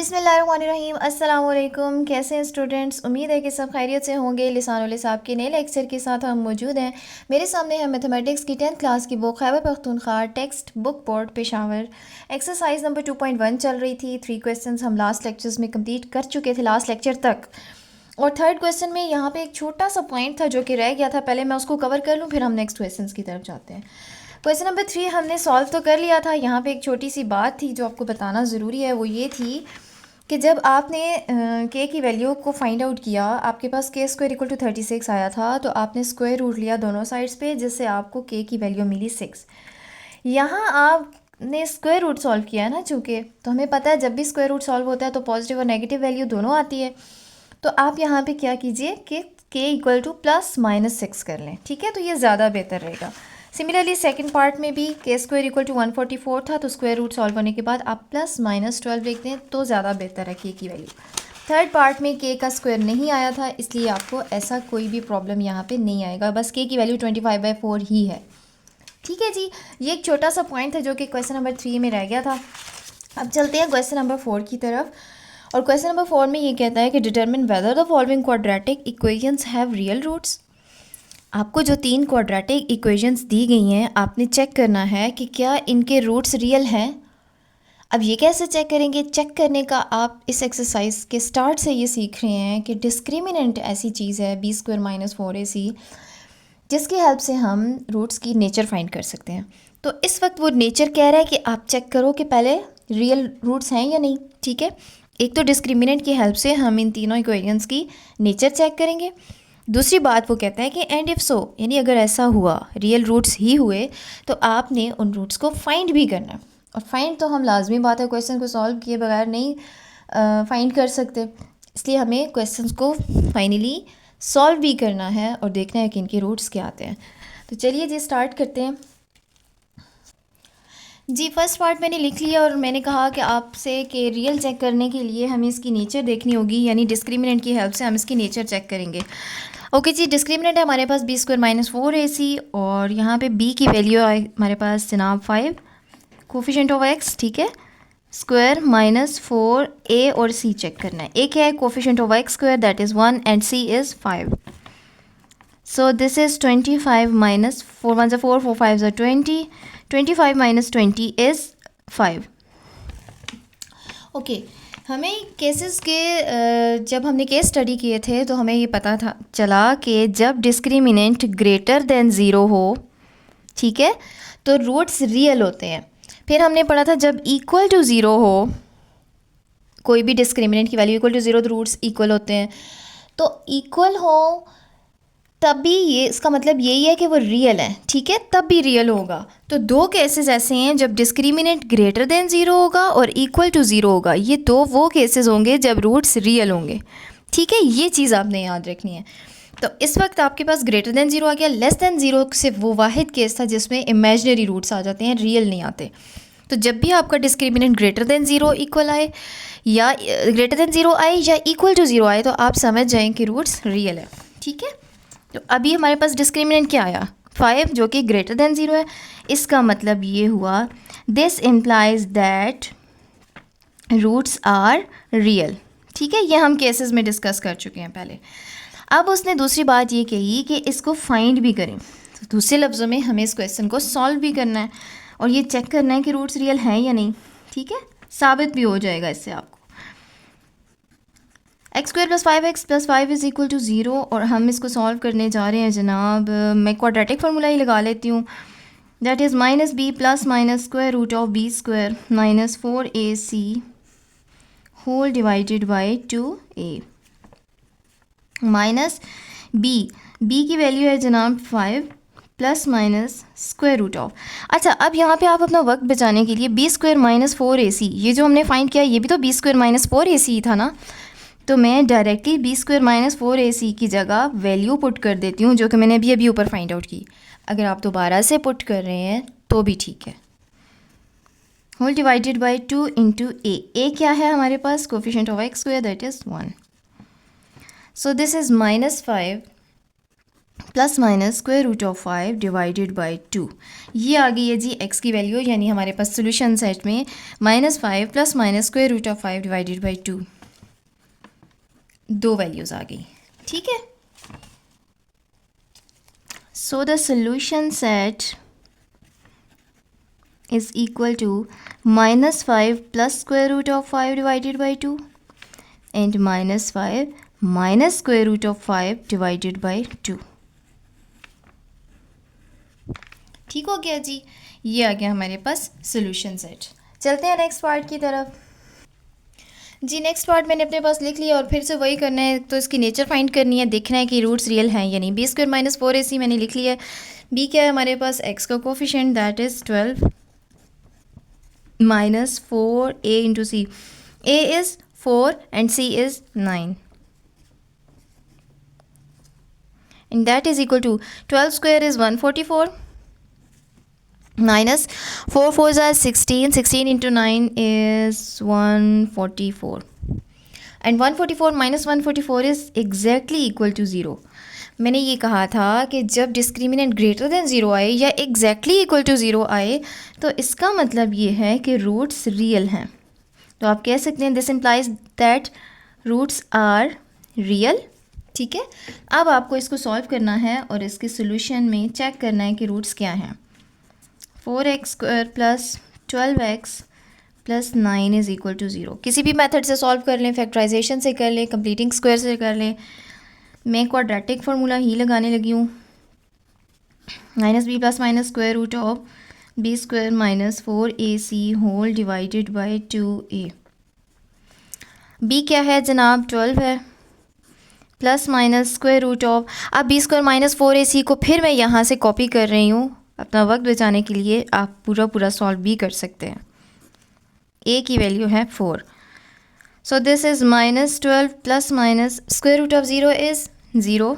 बिस्मिल्लाहिर्रहमानिर्रहीम अस्सलाम वालेकुम। कैसे हैं स्टूडेंट्स? उम्मीद है कि सब खैरियत से होंगे। लिसानुल लिसाब के नए लेक्चर के साथ हम मौजूद हैं। मेरे सामने है मैथमेटिक्स की 10th क्लास की book Khyber Pakhtunkhwa text book board Peshawar. Exercise number 2.1 चल रही थी। 3 क्वेश्चंस हम लास्ट लेक्चर्स में कंप्लीट कर चुके थे, लास्ट लेक्चर तक। और थर्ड क्वेश्चन में यहाँ पे एक छोटा सा पॉइंट था जो कि रह गया था। पहले मैं उसको कवर कर लूँ, फिर हम नेक्स्ट क्वेश्चन की तरफ जाते हैं। क्वेश्चन नंबर 3 हमने सॉल्व तो कर लिया था। यहाँ पे एक छोटी सी बात थी जो आपको बताना ज़रूरी है। वो ये थी कि जब आपने के की वैल्यू को फाइंड आउट किया, आपके पास के स्क्वायर इक्वल टू 36 आया था, तो आपने स्क्वायर रूट लिया दोनों साइड्स पे, जिससे आपको के की वैल्यू मिली 6। यहाँ आपने स्क्वायर रूट सॉल्व किया है ना, चूँकि तो हमें पता है जब भी स्क्वायर रूट सॉल्व होता है तो पॉजिटिव और नेगेटिव वैल्यू दोनों आती है। तो आप यहाँ पे क्या कीजिए कि के इक्वल टू +-6 कर लें, ठीक है? तो ये ज़्यादा बेहतर रहेगा। सिमिलरली सेकंड पार्ट में भी के स्क्वायर इक्वल टू 144 था, तो स्क्वायर रूट सॉल्व होने के बाद आप +-12 लिख दें तो ज़्यादा बेहतर है के की वैल्यू। थर्ड पार्ट में के का स्क्वायर नहीं आया था, इसलिए आपको ऐसा कोई भी प्रॉब्लम यहाँ पे नहीं आएगा। बस के की वैल्यू 25/4 ही है, ठीक है जी। ये एक छोटा सा पॉइंट है जो कि क्वेश्चन नंबर 3 में रह गया था। अब चलते हैं क्वेश्चन नंबर 4 की तरफ। और क्वेश्चन नंबर 4 में ये कहता है कि determine whether the following quadratic equations have real roots. आपको जो 3 क्वाड्रेटिक इक्वेशंस दी गई हैं, आपने चेक करना है कि क्या इनके रूट्स रियल हैं। अब ये कैसे चेक करेंगे? चेक करने का आप इस एक्सरसाइज के स्टार्ट से ये सीख रहे हैं कि डिस्क्रिमिनेंट ऐसी चीज़ है b² - 4ac, जिसकी हेल्प से हम रूट्स की नेचर फाइंड कर सकते हैं। तो इस वक्त वो नेचर कह रहा है कि आप चेक करो कि पहले रियल रूट्स हैं या नहीं, ठीक है? एक तो डिस्क्रिमिनेंट की हेल्प से हम इन तीनों इक्वेशंस की नेचर चेक करेंगे। दूसरी बात वो कहता है कि एंड इफ़ सो, यानी अगर ऐसा हुआ, रियल रूट्स ही हुए, तो आपने उन रूट्स को फाइंड भी करना है। और फाइंड तो हम लाजमी बात है, क्वेश्चन को सॉल्व किए बगैर नहीं फाइंड कर सकते, इसलिए हमें क्वेश्चंस को फाइनली सॉल्व भी करना है और देखना है कि इनके रूट्स क्या आते हैं। तो चलिए जी स्टार्ट करते हैं जी। फर्स्ट पार्ट मैंने लिख लिया और मैंने कहा कि आपसे कि रियल चेक करने के लिए हमें इसकी नेचर देखनी होगी, यानी डिस्क्रिमिनेंट की हेल्प से हम इसकी नेचर चेक करेंगे। ओके जी, डिस्क्रिमिनेंट है हमारे पास b² - 4ac, और यहाँ पे b की वैल्यू है हमारे पास जनाब 5, कोफिशिएंट ऑफ x, ठीक है? स्क्वायर -4a और c चेक करना है। a क्या है? Coefficient of x square, that is 1, and c is 5। So this is 25 minus 4 1s are 4, 4 5s are 20. 25 minus 20 is 5. Okay हमें केसेस के जब हमने केस स्टडी किए थे तो हमें ये पता था चला कि जब डिस्क्रिमिनेंट ग्रेटर देन ज़ीरो हो, ठीक है, तो रूट्स रियल होते हैं। फिर हमने पढ़ा था जब इक्वल टू ज़ीरो हो, कोई भी डिस्क्रिमिनेंट की वैल्यू इक्वल टू ज़ीरो, तो रूट्स इक्वल होते हैं। तो इक्वल हो तब भी ये इसका मतलब यही है कि वो रियल है, ठीक है? तब भी रियल होगा। तो दो केसेस ऐसे हैं जब डिस्क्रिमिनेंट ग्रेटर देन ज़ीरो होगा और इक्वल टू ज़ीरो होगा। ये दो वो केसेस होंगे जब रूट्स रियल होंगे, ठीक है? ये चीज़ आपने याद रखनी है। तो इस वक्त आपके पास ग्रेटर देन ज़ीरो आ गया, लेस देन ज़ीरो से वो वाहिद केस था जिसमें इमेजनरी रूट्स आ जाते हैं, रियल नहीं आते। तो जब भी आपका discriminant greater than zero equal आए, या ग्रेटर देन ज़ीरो आए, या इक्वल टू ज़ीरो आए, तो आप समझ जाएँ कि रूट्स रियल है, ठीक है? तो अभी हमारे पास डिस्क्रिमिनेंट क्या आया? 5, जो कि ग्रेटर देन ज़ीरो है। इसका मतलब ये हुआ this implies that roots are real, ठीक है? ये हम केसेस में डिस्कस कर चुके हैं पहले। अब उसने दूसरी बात ये कही कि इसको फाइंड भी करें। तो दूसरे लफ्ज़ों में हमें इस क्वेश्चन को सॉल्व भी करना है और ये चेक करना है कि रूट्स रियल हैं या नहीं, ठीक है? साबित भी हो जाएगा इससे आपको। x² + 5x + 5 is equal to 0, और हम इसको सॉल्व करने जा रहे हैं जनाब। मैं क्वाड्रेटिक फार्मूला ही लगा लेती हूँ, that is -b + (-√b² - 4ac whole divided by 2a minus b की वैल्यू है जनाब 5 ±√। अच्छा, अब यहाँ पे आप अपना वक्त बचाने के लिए b² - 4ac, ये जो हमने फाइंड किया ये भी तो b² - 4ac था ना, तो मैं डायरेक्टली b² - 4ac की जगह वैल्यू पुट कर देती हूँ जो कि मैंने अभी ऊपर फाइंड आउट की। अगर आप दोबारा से पुट कर रहे हैं तो भी ठीक है। Whole divided by 2 into a क्या है हमारे पास? Coefficient of x square, that is 1। So this is -5 plus minus square root of 5 divided by 2। ये आ गई है जी x की वैल्यू, यानी हमारे पास सोल्यूशन सेट में -5 plus minus square root of 5 divided by 2 दो वैल्यूज़ आ गई। ठीक है, so the solution set is equal to -5 plus square root of 5 divided by 2 and -5 minus square root of 5 divided by 2। ठीक हो गया जी, ये आ गया हमारे पास सोल्यूशन सेट। चलते हैं नेक्स्ट पार्ट की तरफ। जी नेक्स्ट पार्ट मैंने अपने पास लिख लिया और फिर से वही करना है, तो इसकी नेचर फाइंड करनी है, देखना है कि रूट्स रियल हैं यानी बी स्क्वायर माइनस 4ac मैंने लिख लिया है। बी क्या है हमारे पास, एक्स का coefficient that is 12 minus 4a into c. a is 4 and c is 9, and that is equal to 12 square is 144 minus 4 4s are 16, 16 into 9 is 144, and 144 minus 144 is exactly equal to 0। मैंने ये कहा था कि जब discriminant greater than zero आए या exactly equal to zero आए तो इसका मतलब ये है कि रूट्स रियल हैं। तो आप कह सकते हैं this implies that roots are real. ठीक है, अब आपको इसको सॉल्व करना है और इसके सोल्यूशन में चेक करना है कि रूट्स क्या हैं। 4x² plus 12x plus 9 is equal to 0। किसी भी मेथड से सॉल्व कर लें, फैक्टराइजेशन से कर लें, कंप्लीटिंग स्क्वायर से कर लें। मैं क्वाड्रेटिक फार्मूला ही लगाने लगी हूँ, -b plus minus square root of b square minus 4ac whole divided by 2a। b क्या है जनाब, 12 है, plus minus square root of, अब b स्क्वायर माइनस 4ac को फिर मैं यहाँ से कॉपी कर रही हूँ अपना वक्त बचाने के लिए। आप पूरा सॉल्व भी कर सकते हैं। a की वैल्यू है 4, so this is -12 plus minus square root of 0 is 0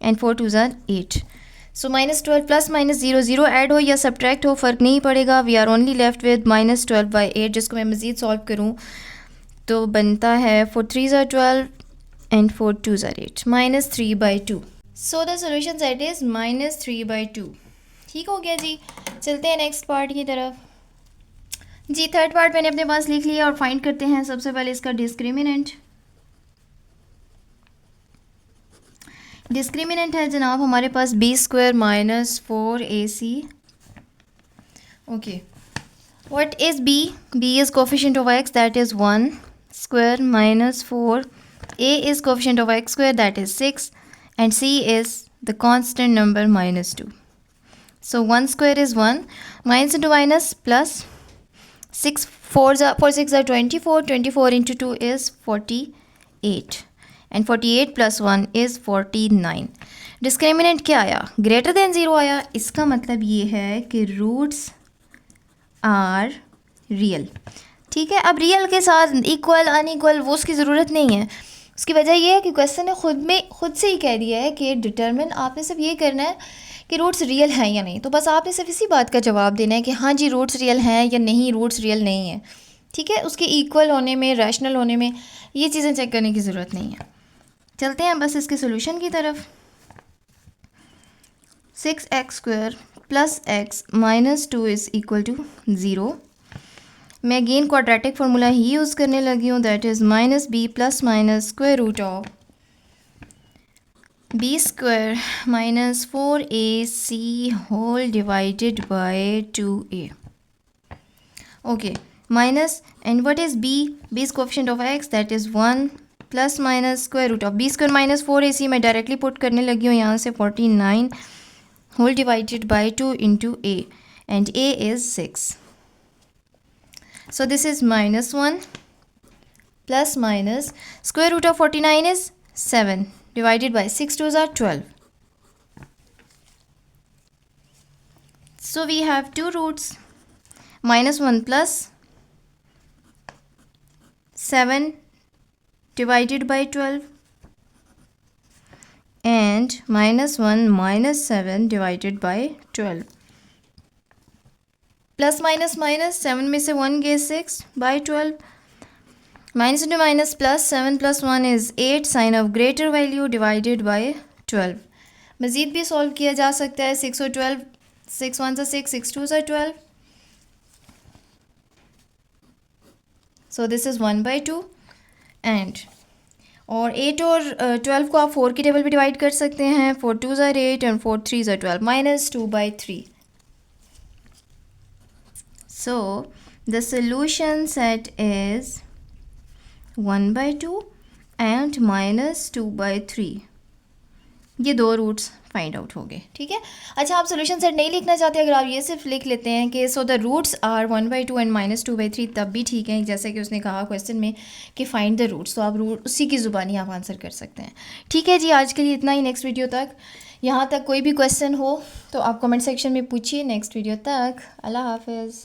and 4 2s are 8। So -12 plus minus 0 0 add हो या सब्ट्रैक्ट हो फ़र्क नहीं पड़ेगा। We are only left with -12/8, जिसको मैं मज़ीद सॉल्व करूँ तो बनता है 4 3s are 12 and 4 2s are 8, -3/2। So the solution set is -3/2। ठीक हो गया जी, चलते हैं नेक्स्ट पार्ट की तरफ। जी थर्ड पार्ट मैंने अपने पास लिख लिया और फाइंड करते हैं सबसे पहले इसका डिस्क्रिमिनेंट। डिस्क्रिमिनेंट है जनाब हमारे पास B square minus 4ac। Okay, what is B? B is coefficient of X that is 1 square minus 4, a is coefficient of x square that is 6, and c is the constant number -2। So 1 square is 1, minus into minus plus 6 4 6 are 24, 24 into 2 is 48, and 48 plus 1 is 49। Discriminant क्या आया? Greater than zero आया। इसका मतलब ये है कि roots are real. ठीक है, अब रियल के साथ इक्वल अनइक्वल वो उसकी ज़रूरत नहीं है। उसकी वजह यह है कि क्वेश्चन ने खुद से ही कह दिया है कि डिटरमिन आपने सिर्फ ये करना है कि रूट्स रियल हैं या नहीं। तो बस आपने सिर्फ इसी बात का जवाब देना है कि हाँ जी रूट्स रियल हैं या नहीं, रूट्स रियल नहीं है। ठीक है, उसके इक्वल होने में, रैशनल होने में ये चीज़ें चेक करने की ज़रूरत नहीं है। चलते हैं बस इसके सोल्यूशन की तरफ। 6x² plus x minus 2 is equal to 0। मैं अगेन क्वाड्रेटिक फार्मूला ही यूज़ करने लगी हूँ, that is -b plus minus square root of b square minus 4ac whole divided by 2a। Okay, minus and what is b? b is coefficient of x that is 1 plus minus square root of b square minus 4ac मैं directly put करने लगी हूँ यहाँ से 49 whole divided by 2 into a, and a is 6। So this is -1 plus minus square root of 49 is 7 divided by 6 2s are 12. So we have two roots, -1 plus 7 divided by 12 and -1 minus 7 divided by 12. Plus minus minus 7 में से 1 गए 6 by 12, minus into minus plus 7 plus 1 is 8, sign of greater value divided by 12। मज़ीद भी solve किया जा सकता है। 6 और 12, 6 1 ज़ा 6, 6 2 ज़ा 12, सो दिस इज़ 1/2 एंड और 8 और 12 को आप 4 की टेबल पे डिवाइड कर सकते हैं। 4 2 ज़ा 8 एंड 4 3 ज़ा 12 minus 2/3। So the solution set is 1/2 and minus 2/3। ये दो रूट्स फाइंड आउट हो गए, ठीक है। अच्छा, आप सोल्यूशन सेट नहीं लिखना चाहते, अगर आप ये सिर्फ लिख लेते हैं कि so the roots are 1/2 and minus 2/3, तब भी ठीक है। जैसे कि उसने कहा क्वेश्चन में कि फाइंड द रूट्स, तो आप रूट उसी की ज़ुबानी आप आंसर कर सकते हैं। ठीक है जी, आज के लिए इतना ही। नेक्स्ट वीडियो तक, यहाँ तक कोई भी क्वेश्चन हो तो आप कमेंट सेक्शन में पूछिए। नेक्स्ट वीडियो तक, अल्लाह हाफिज़।